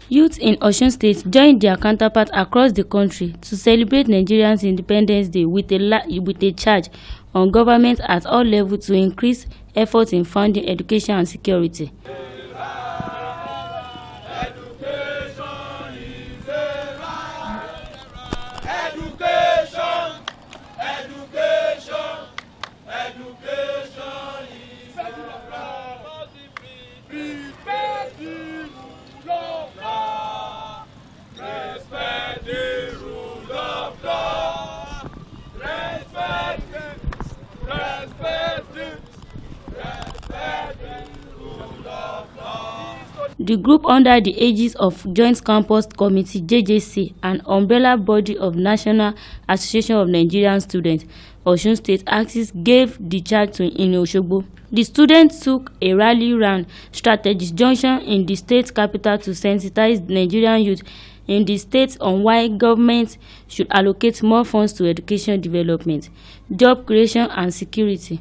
Youth in Osun State joined their counterparts across the country to celebrate Nigeria's Independence Day with a charge on government at all levels to increase efforts in funding education and security. The group, under the aegis of Joint Campus Committee (JJC), an umbrella body of National Association of Nigerian Students, Osun State Axis, gave the charge in Osogbo. The students took a rally-round strategic junction in the state capital to sensitize Nigerian youth in the state on why government should allocate more funds to education development, job creation and security.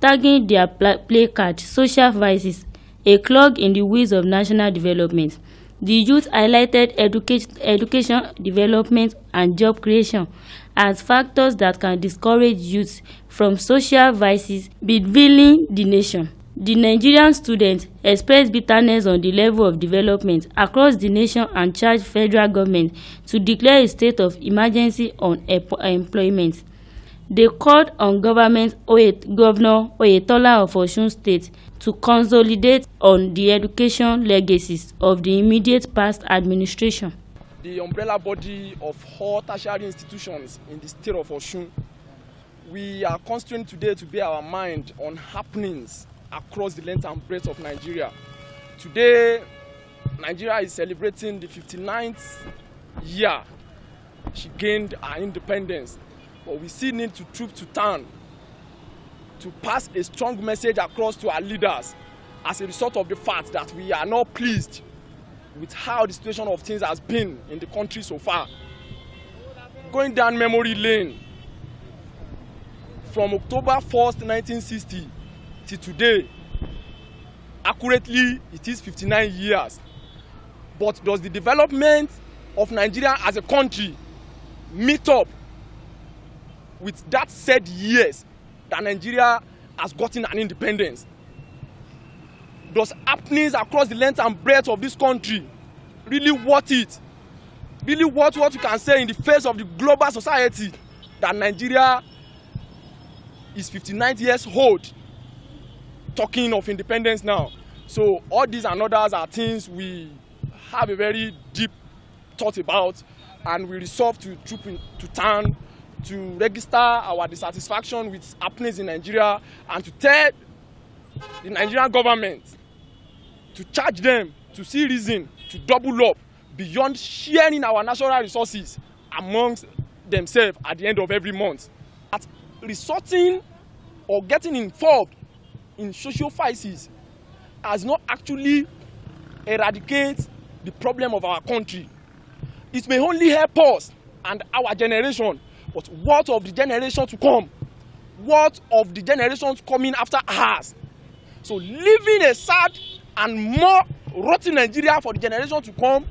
Tagging their placard, "Social Vices, a clog in the wheels of national development," the youth highlighted education development and job creation as factors that can discourage youth from social vices bedeviling the nation. The Nigerian students expressed bitterness on the level of development across the nation and charged federal government to declare a state of emergency on employment. They called on Governor Oyetola of Osun State to consolidate on the education legacies of the immediate past administration. The umbrella body of all tertiary institutions in the state of Osun, we are constrained today to bear our mind on happenings across the length and breadth of Nigeria. Today, Nigeria is celebrating the 59th year she gained her independence. But we still need to troop to town to pass a strong message across to our leaders as a result of the fact that we are not pleased with how the situation of things has been in the country so far. Going down memory lane, from October 1st, 1960 till today, accurately it is 59 years. But does the development of Nigeria as a country meet up with that said years that Nigeria has gotten an independence? Does happenings across the length and breadth of this country really worth it? Really worth what you can say in the face of the global society that Nigeria is 59 years old, talking of independence now? So all these and others are things we have a very deep thought about, and we resolve to troop into town to register our dissatisfaction with happenings in Nigeria and to tell the Nigerian government, to charge them to see reason to double up beyond sharing our natural resources amongst themselves at the end of every month. At resorting or getting involved in social vices has not actually eradicated the problem of our country. It may only help us and our generation, but what of the generation to come? What of the generations coming after us? So leaving a sad and more rotten Nigeria for the generation to come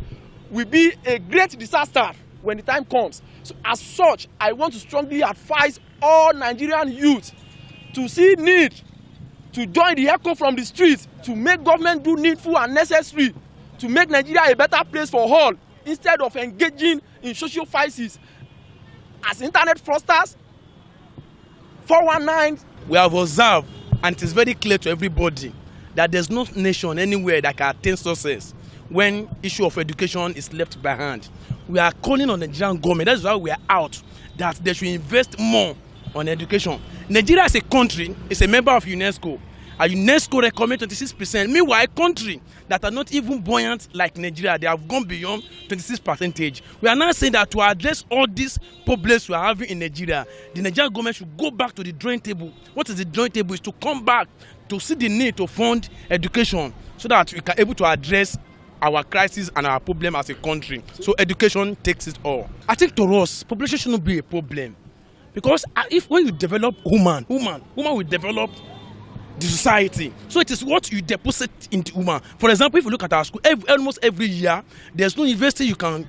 will be a great disaster when the time comes. So as such, I want to strongly advise all Nigerian youth to see need to join the echo from the streets to make government do needful and necessary to make Nigeria a better place for all, instead of engaging in social vices as internet fraudsters, 419. We have observed, and it is very clear to everybody, that there's no nation anywhere that can attain success when issue of education is left behind. We are calling on the Nigerian government, that's why we are out, that they should invest more on education. Nigeria as a country is a member of UNESCO. And UNESCO recommends 26%. Meanwhile, a country that are not even buoyant like Nigeria, they have gone beyond 26%. We are now saying that to address all these problems we are having in Nigeria, the Nigerian government should go back to the drawing table. What is the drawing table? Is to come back to see the need to fund education so that we can able to address our crisis and our problem as a country. So education takes it all. I think to us, population should not be a problem. Because if when you develop human will develop the society. So it is what you deposit into woman. For example, if you look at our school, almost every year, there's no university you can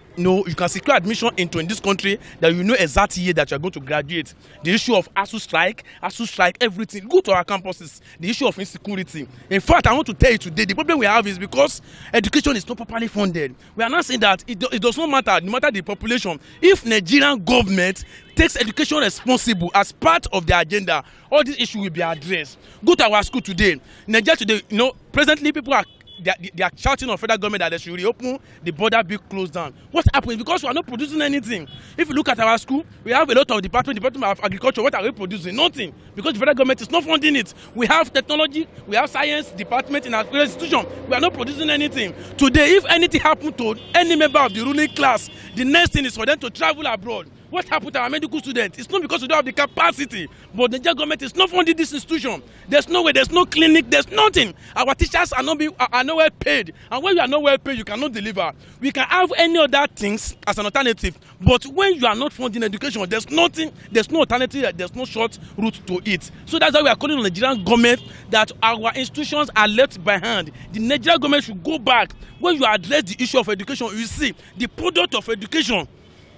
secure admission into in this country that you know exact year that you are going to graduate. The issue of ASU strike, everything. Go to our campuses. The issue of insecurity. In fact, I want to tell you today, the problem we have is because education is not properly funded. We are not saying that it does not matter, no matter the population. If Nigerian government takes education responsible as part of their agenda, all these issues will be addressed. Go to our school today. Nigeria today, presently people are they are shouting on federal government that they should reopen the border, be closed down. What's happening? Because we are not producing anything. If you look at our school, we have a lot of department of agriculture. What are we producing? Nothing. Because the federal government is not funding it. We have technology, we have science department in our institution. We are not producing anything. Today, if anything happened to any member of the ruling class, the next thing is for them to travel abroad. What happened to our medical students? It's not because we don't have the capacity, but the Nigerian government is not funding this institution. There's no way, there's no clinic, there's nothing. Our teachers are not well paid. And when you are not well paid, you cannot deliver. We can have any other things as an alternative, but when you are not funding education, there's nothing, there's no alternative, there's no short route to it. So that's why we are calling on the Nigerian government that our institutions are left behind. The Nigerian government should go back. When you address the issue of education, you see the product of education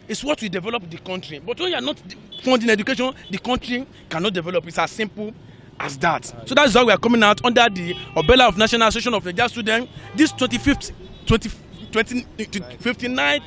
is what we develop the country. But when you are not funding education, the country cannot develop. It's as simple as that. So that's why we are coming out under the umbrella of National Association of Nigerian Students. This 59th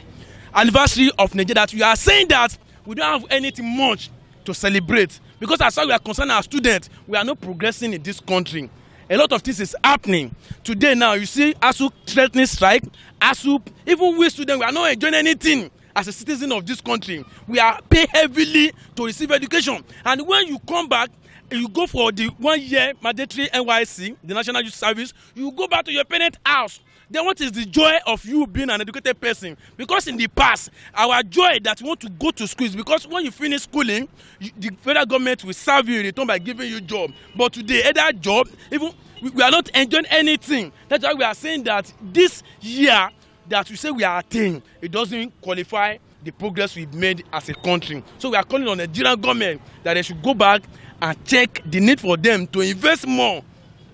anniversary of Nigeria, that we are saying that we don't have anything much to celebrate. Because as far as we are concerned, our students, we are not progressing in this country. A lot of things is happening. Today now, you see ASU threatening strike. ASU, even we students, we are not enjoying anything. As a citizen of this country, we are paid heavily to receive education. And when you come back, you go for the 1 year mandatory NYSC, the National Youth Service, you go back to your parent house. Then what is the joy of you being an educated person? Because in the past, our joy that we want to go to school is because when you finish schooling, the federal government will serve you in return by giving you a job. But today, either job, even we are not enjoying anything. That's why we are saying that this year, that we say we are attained, it doesn't qualify the progress we've made as a country. So we are calling on the Nigerian government that they should go back and check the need for them to invest more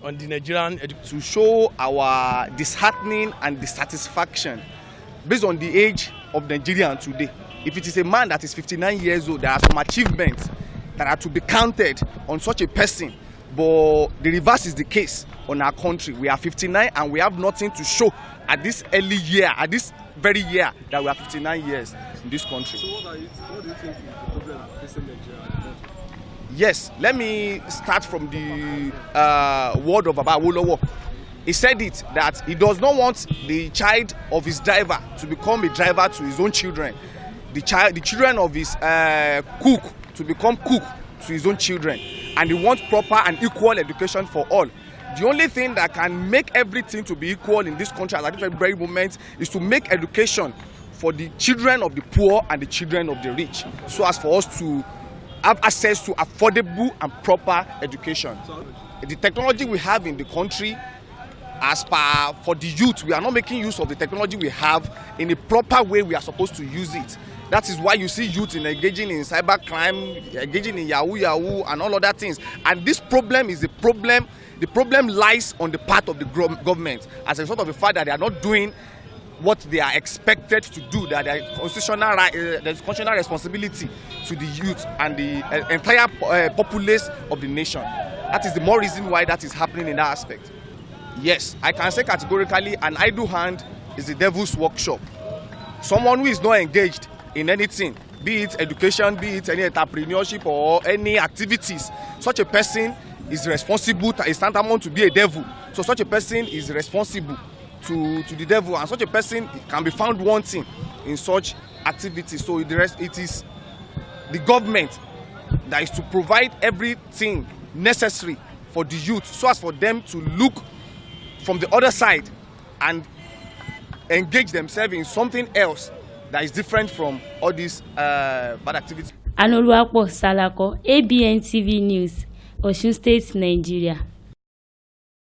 on the Nigerian education. To show our disheartening and dissatisfaction based on the age of Nigerian today. If it is a man that is 59 years old, there are some achievements that are to be counted on such a person. But the reverse is the case on our country. We are 59 and we have nothing to show at this early year, at this very year that we are 59 years in this country. So what do you think is the problem facing Nigeria? Yes, let me start from the word of Baba Awolowo. He said it that he does not want the child of his driver to become a driver to his own children. The children of his cook to become cook to his own children. And he wants proper and equal education for all. The only thing that can make everything to be equal in this country at this very moment is to make education for the children of the poor and the children of the rich, so as for us to have access to affordable and proper education. The technology we have in the country, as per for the youth, we are not making use of the technology we have in a proper way we are supposed to use it. That is why you see youth engaging in cybercrime, engaging in yahoo and all other things. And this problem is a problem. The problem lies on the part of the government as a result of the fact that they are not doing what they are expected to do, that there is constitutional responsibility to the youth and the entire populace of the nation. That is the more reason why that is happening in that aspect. Yes, I can say categorically an idle hand is the devil's workshop. Someone who is not engaged in anything, be it education, be it any entrepreneurship or any activities, such a person is responsible, is tantamount to be a devil. So such a person is responsible to the devil, and such a person can be found wanting in such activities. So it is the government that is to provide everything necessary for the youth, so as for them to look from the other side and engage themselves in something else that is different from all these bad activities. Anoluwapo Salako, ABN TV News, Osun State, Nigeria.